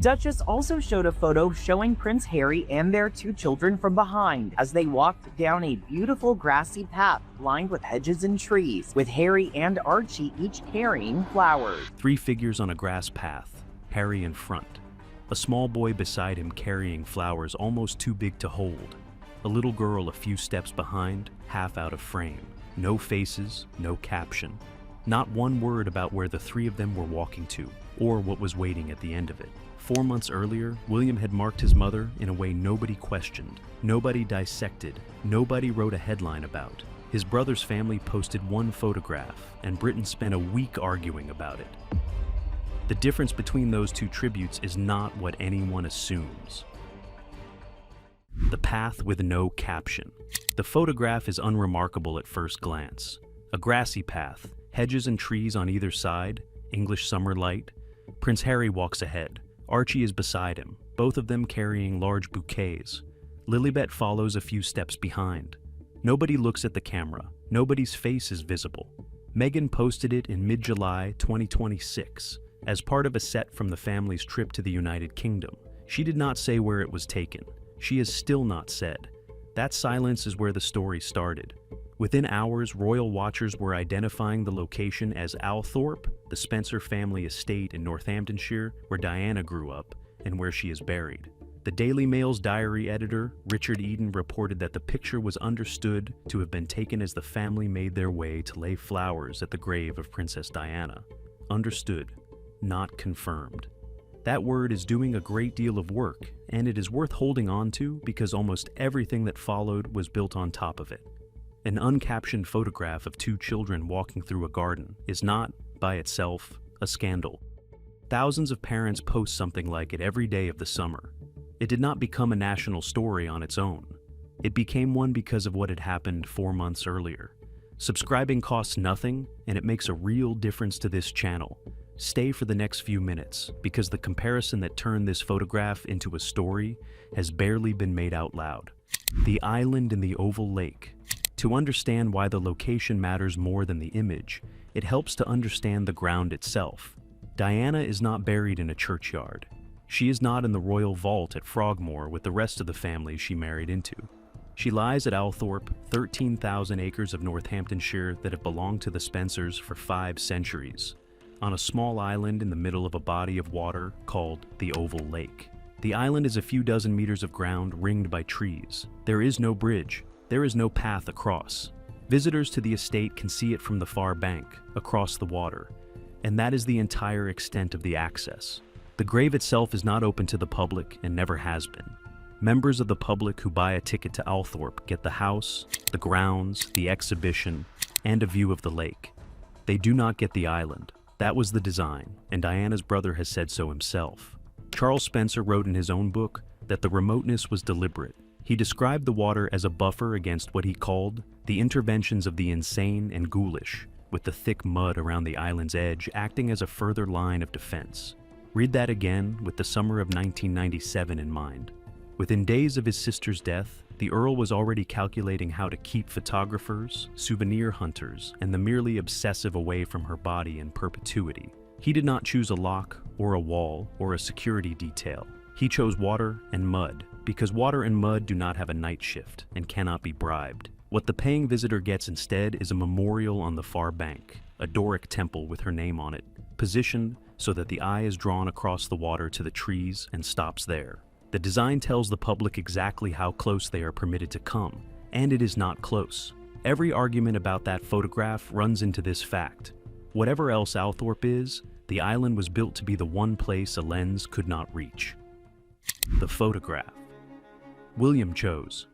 Duchess also showed a photo showing Prince Harry and their 2 children from behind as they walked down a beautiful grassy path lined with hedges and trees, with Harry and Archie each carrying flowers. 3 figures on a grass path, Harry in front. A small boy beside him carrying flowers almost too big to hold. A little girl a few steps behind, half out of frame. No faces, no caption. Not one word about where the 3 of them were walking to, or what was waiting at the end of it. 4 months earlier, William had marked his mother in a way nobody questioned, nobody dissected, nobody wrote a headline about. His brother's family posted 1 photograph, and Britain spent a week arguing about it. The difference between those 2 tributes is not what anyone assumes. The path with no caption. The photograph is unremarkable at first glance. A grassy path, hedges and trees on either side, English summer light. Prince Harry walks ahead. Archie is beside him, both of them carrying large bouquets. Lilibet follows a few steps behind. Nobody looks at the camera. Nobody's face is visible. Meghan posted it in mid-July 2026 as part of a set from the family's trip to the United Kingdom. She did not say where it was taken. She has still not said. That silence is where the story started. Within hours, royal watchers were identifying the location as Althorp, the Spencer family estate in Northamptonshire, where Diana grew up and where she is buried. The Daily Mail's diary editor, Richard Eden, reported that the picture was understood to have been taken as the family made their way to lay flowers at the grave of Princess Diana. Understood, not confirmed. That word is doing a great deal of work, and it is worth holding on to because almost everything that followed was built on top of it. An uncaptioned photograph of 2 children walking through a garden is not, by itself, a scandal. Thousands of parents post something like it every day of the summer. It did not become a national story on its own. It became one because of what had happened 4 months earlier. Subscribing costs nothing, and it makes a real difference to this channel. Stay for the next few minutes, because the comparison that turned this photograph into a story has barely been made out loud. The island in the Oval Lake. To understand why the location matters more than the image, it helps to understand the ground itself. Diana is not buried in a churchyard. She is not in the royal vault at Frogmore with the rest of the family she married into. She lies at Althorp, 13,000 acres of Northamptonshire that have belonged to the Spencers for 5 centuries, on a small island in the middle of a body of water called the Oval Lake. The island is a few dozen meters of ground ringed by trees. There is no bridge. There is no path across. Visitors to the estate can see it from the far bank, across the water, and that is the entire extent of the access. The grave itself is not open to the public and never has been. Members of the public who buy a ticket to Althorp get the house, the grounds, the exhibition, and a view of the lake. They do not get the island. That was the design, and Diana's brother has said so himself. Charles Spencer wrote in his own book that the remoteness was deliberate. He described the water as a buffer against what he called the interventions of the insane and ghoulish, with the thick mud around the island's edge acting as a further line of defense. Read that again with the summer of 1997 in mind. Within days of his sister's death, the Earl was already calculating how to keep photographers, souvenir hunters, and the merely obsessive away from her body in perpetuity. He did not choose a lock, or a wall, or a security detail. He chose water and mud, because water and mud do not have a night shift and cannot be bribed. What the paying visitor gets instead is a memorial on the far bank, a Doric temple with her name on it, positioned so that the eye is drawn across the water to the trees and stops there. The design tells the public exactly how close they are permitted to come, and it is not close. Every argument about that photograph runs into this fact. Whatever else Althorp is, the island was built to be the one place a lens could not reach. The photograph. William chose.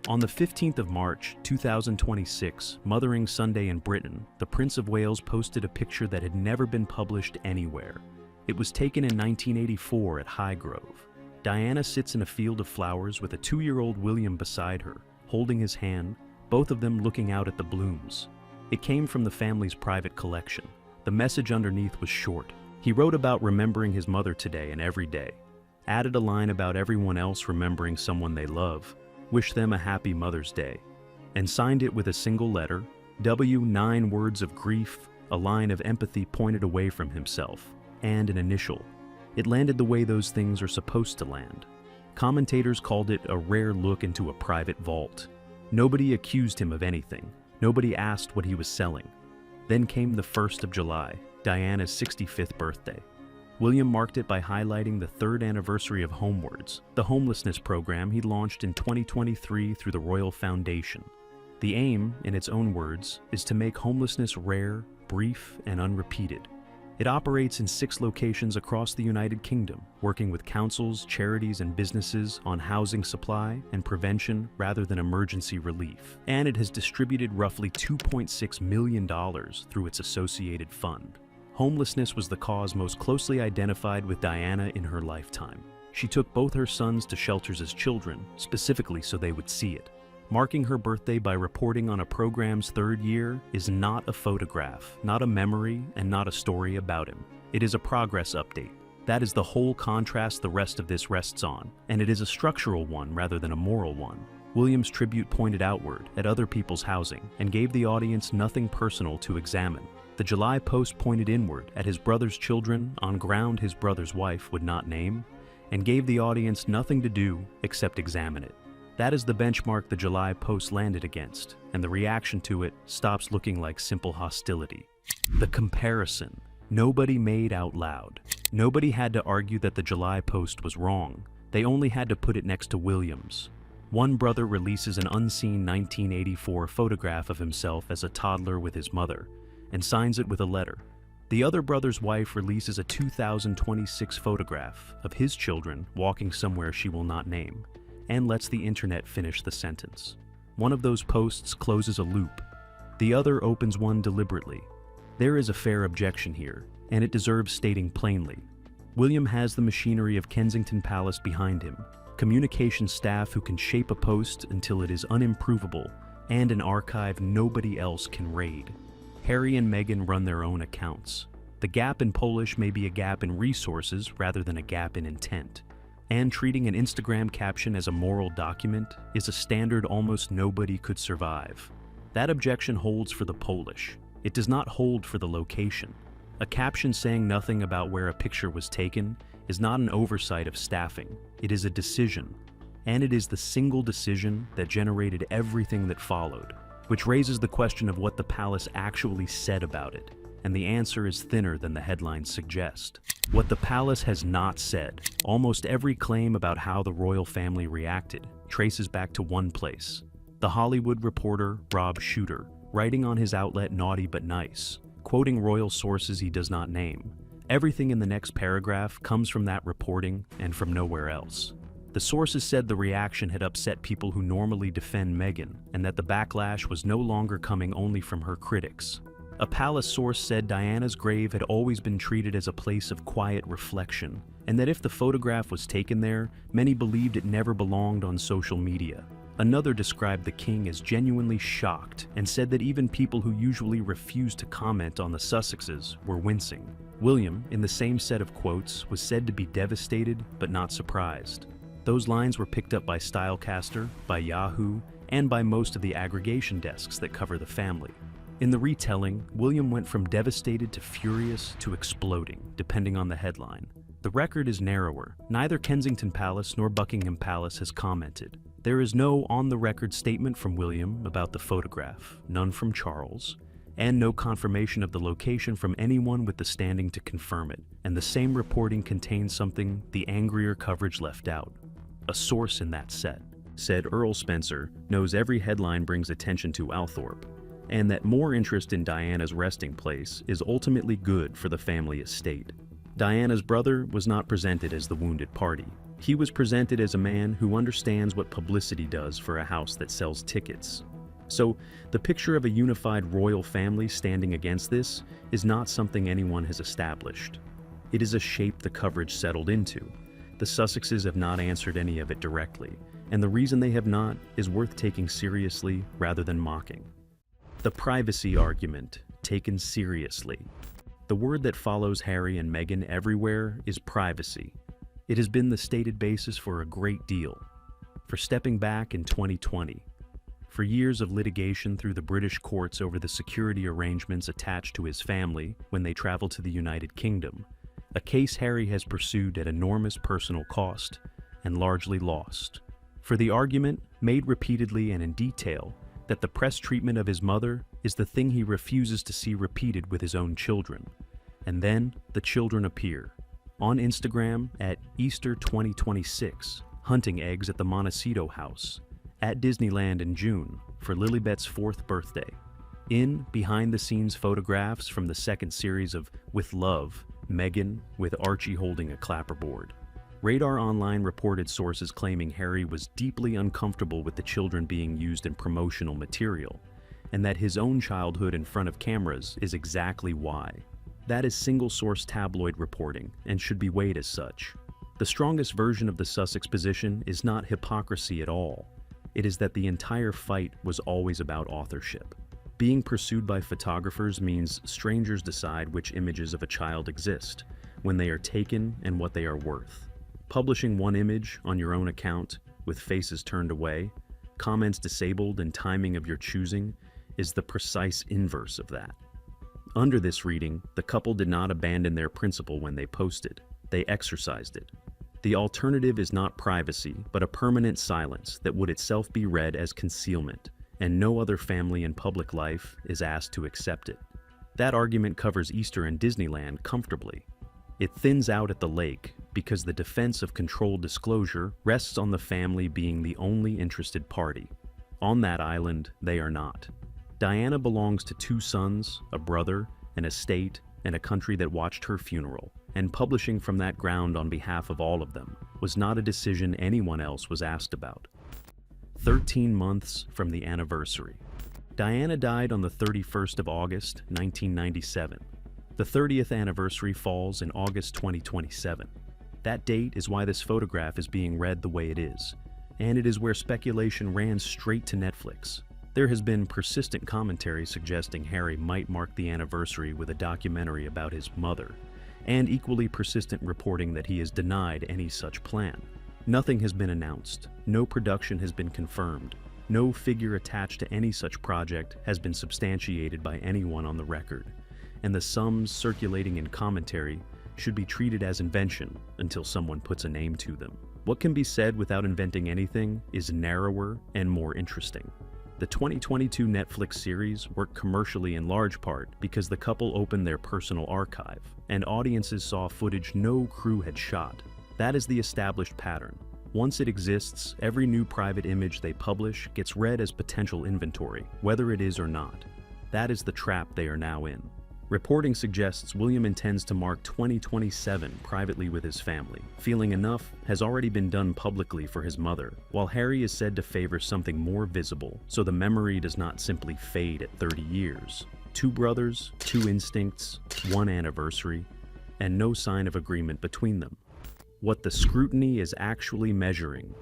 On the 15th of March, 2026, Mothering Sunday in Britain, the Prince of Wales posted a picture that had never been published anywhere. It was taken in 1984 at Highgrove. Diana sits in a field of flowers with a 2-year-old William beside her, holding his hand, both of them looking out at the blooms. It came from the family's private collection. The message underneath was short. He wrote about remembering his mother today and every day, added a line about everyone else remembering someone they love, wish them a happy Mother's Day, and signed it with a single letter, W, 9 words of grief, a line of empathy pointed away from himself, and an initial, It landed the way those things are supposed to land. Commentators called it a rare look into a private vault. Nobody accused him of anything. Nobody asked what he was selling. Then came the 1st of July, Diana's 65th birthday. William marked it by highlighting the 3rd anniversary of Homewards, the homelessness program he launched in 2023 through the Royal Foundation. The aim, in its own words, is to make homelessness rare, brief, and unrepeated. It operates in 6 locations across the United Kingdom, working with councils, charities, and businesses on housing supply and prevention rather than emergency relief. And it has distributed roughly $2.6 million through its associated fund. Homelessness was the cause most closely identified with Diana in her lifetime. She took both her sons to shelters as children, specifically so they would see it. Marking her birthday by reporting on a program's 3rd year is not a photograph, not a memory, and not a story about him. It is a progress update. That is the whole contrast the rest of this rests on, and it is a structural one rather than a moral one. William's tribute pointed outward at other people's housing and gave the audience nothing personal to examine. The July post pointed inward at his brother's children on ground his brother's wife would not name, and gave the audience nothing to do except examine it. That is the benchmark the July post landed against, and the reaction to it stops looking like simple hostility. The comparison. Nobody made out loud. Nobody had to argue that the July post was wrong. They only had to put it next to William's. One brother releases an unseen 1984 photograph of himself as a toddler with his mother, and signs it with a letter. The other brother's wife releases a 2026 photograph of his children walking somewhere she will not name, and lets the internet finish the sentence. One of those posts closes a loop. The other opens one deliberately. There is a fair objection here, and it deserves stating plainly. William has the machinery of Kensington Palace behind him, communication staff who can shape a post until it is unimprovable, and an archive nobody else can raid. Harry and Meghan run their own accounts. The gap in Polish may be a gap in resources rather than a gap in intent. And treating an Instagram caption as a moral document is a standard almost nobody could survive. That objection holds for the Polish. It does not hold for the location. A caption saying nothing about where a picture was taken is not an oversight of staffing. It is a decision. And it is the single decision that generated everything that followed, which raises the question of what the palace actually said about it. And the answer is thinner than the headlines suggest. What the palace has not said, almost every claim about how the royal family reacted, traces back to one place. The Hollywood reporter Rob Shooter, writing on his outlet Naughty But Nice, quoting royal sources he does not name. Everything in the next paragraph comes from that reporting and from nowhere else. The sources said the reaction had upset people who normally defend Meghan, and that the backlash was no longer coming only from her critics. A palace source said Diana's grave had always been treated as a place of quiet reflection, and that if the photograph was taken there, many believed it never belonged on social media. Another described the king as genuinely shocked and said that even people who usually refuse to comment on the Sussexes were wincing. William, in the same set of quotes, was said to be devastated but not surprised. Those lines were picked up by Stylecaster, by Yahoo, and by most of the aggregation desks that cover the family. In the retelling, William went from devastated to furious to exploding, depending on the headline. The record is narrower. Neither Kensington Palace nor Buckingham Palace has commented. There is no on-the-record statement from William about the photograph, none from Charles, and no confirmation of the location from anyone with the standing to confirm it. And the same reporting contains something the angrier coverage left out. A source in that set said Earl Spencer knows every headline brings attention to Althorp, and that more interest in Diana's resting place is ultimately good for the family estate. Diana's brother was not presented as the wounded party. He was presented as a man who understands what publicity does for a house that sells tickets. So, the picture of a unified royal family standing against this is not something anyone has established. It is a shape the coverage settled into. The Sussexes have not answered any of it directly, and the reason they have not is worth taking seriously rather than mocking. The privacy argument, taken seriously. The word that follows Harry and Meghan everywhere is privacy. It has been the stated basis for a great deal. For stepping back in 2020, for years of litigation through the British courts over the security arrangements attached to his family when they traveled to the United Kingdom, a case Harry has pursued at enormous personal cost and largely lost. For the argument, made repeatedly and in detail, that the press treatment of his mother is the thing he refuses to see repeated with his own children. And then the children appear. On Instagram at Easter 2026, hunting eggs at the Montecito house, at Disneyland in June for Lilibet's 4th birthday, in behind-the-scenes photographs from the second series of With Love, Meghan with Archie holding a clapperboard. Radar Online reported sources claiming Harry was deeply uncomfortable with the children being used in promotional material, and that his own childhood in front of cameras is exactly why. That is single-source tabloid reporting and should be weighed as such. The strongest version of the Sussex position is not hypocrisy at all. It is that the entire fight was always about authorship. Being pursued by photographers means strangers decide which images of a child exist, when they are taken and what they are worth. Publishing one image on your own account, with faces turned away, comments disabled and timing of your choosing, is the precise inverse of that. Under this reading, the couple did not abandon their principle when they posted. They exercised it. The alternative is not privacy, but a permanent silence that would itself be read as concealment, and no other family in public life is asked to accept it. That argument covers Easter and Disneyland comfortably. It thins out at the lake because the defense of controlled disclosure rests on the family being the only interested party. On that island, they are not. Diana belongs to 2 sons, a brother, an estate, and a country that watched her funeral, and publishing from that ground on behalf of all of them was not a decision anyone else was asked about. 13 months from the anniversary. Diana died on the 31st of August, 1997. The 30th anniversary falls in August 2027. That date is why this photograph is being read the way it is, and it is where speculation ran straight to Netflix. There has been persistent commentary suggesting Harry might mark the anniversary with a documentary about his mother, and equally persistent reporting that he has denied any such plan. Nothing has been announced, no production has been confirmed, no figure attached to any such project has been substantiated by anyone on the record, and the sums circulating in commentary should be treated as invention until someone puts a name to them. What can be said without inventing anything is narrower and more interesting. The 2022 Netflix series worked commercially in large part because the couple opened their personal archive, and audiences saw footage no crew had shot. That is the established pattern. Once it exists, every new private image they publish gets read as potential inventory, whether it is or not. That is the trap they are now in. Reporting suggests William intends to mark 2027 privately with his family. Feeling enough has already been done publicly for his mother, while Harry is said to favor something more visible, so the memory does not simply fade at 30 years. 2 brothers, 2 instincts, 1 anniversary, and no sign of agreement between them. What the scrutiny is actually measuring.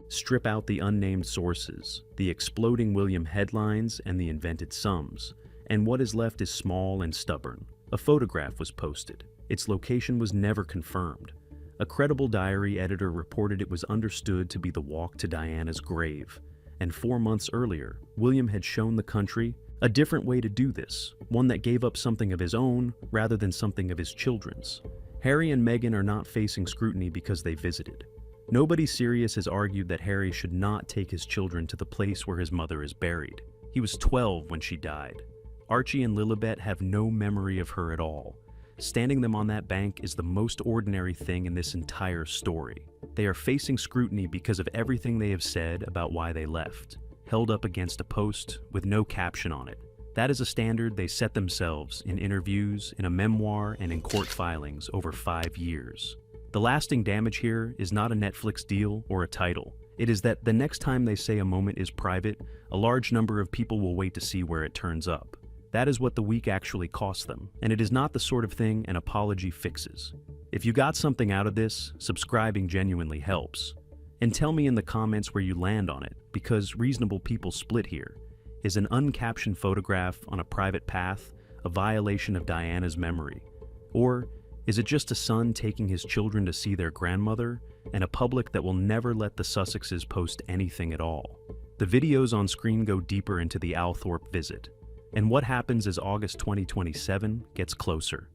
Strip out the unnamed sources, the exploding William headlines, and the invented sums, and what is left is small and stubborn. A photograph was posted. Its location was never confirmed. A credible diary editor reported it was understood to be the walk to Diana's grave, and 4 months earlier, William had shown the country a different way to do this, one that gave up something of his own rather than something of his children's. Harry and Meghan are not facing scrutiny because they visited. Nobody serious has argued that Harry should not take his children to the place where his mother is buried. He was 12 when she died. Archie and Lilibet have no memory of her at all. Standing them on that bank is the most ordinary thing in this entire story. They are facing scrutiny because of everything they have said about why they left, held up against a post with no caption on it. That is a standard they set themselves in interviews, in a memoir, and in court filings over 5 years. The lasting damage here is not a Netflix deal or a title. It is that the next time they say a moment is private, a large number of people will wait to see where it turns up. That is what the week actually cost them, and it is not the sort of thing an apology fixes. If you got something out of this, subscribing genuinely helps. And tell me in the comments where you land on it, because reasonable people split here. Is an uncaptioned photograph on a private path a violation of Diana's memory? Or is it just a son taking his children to see their grandmother, and a public that will never let the Sussexes post anything at all? The videos on screen go deeper into the Althorp visit, and what happens as August 2027 gets closer.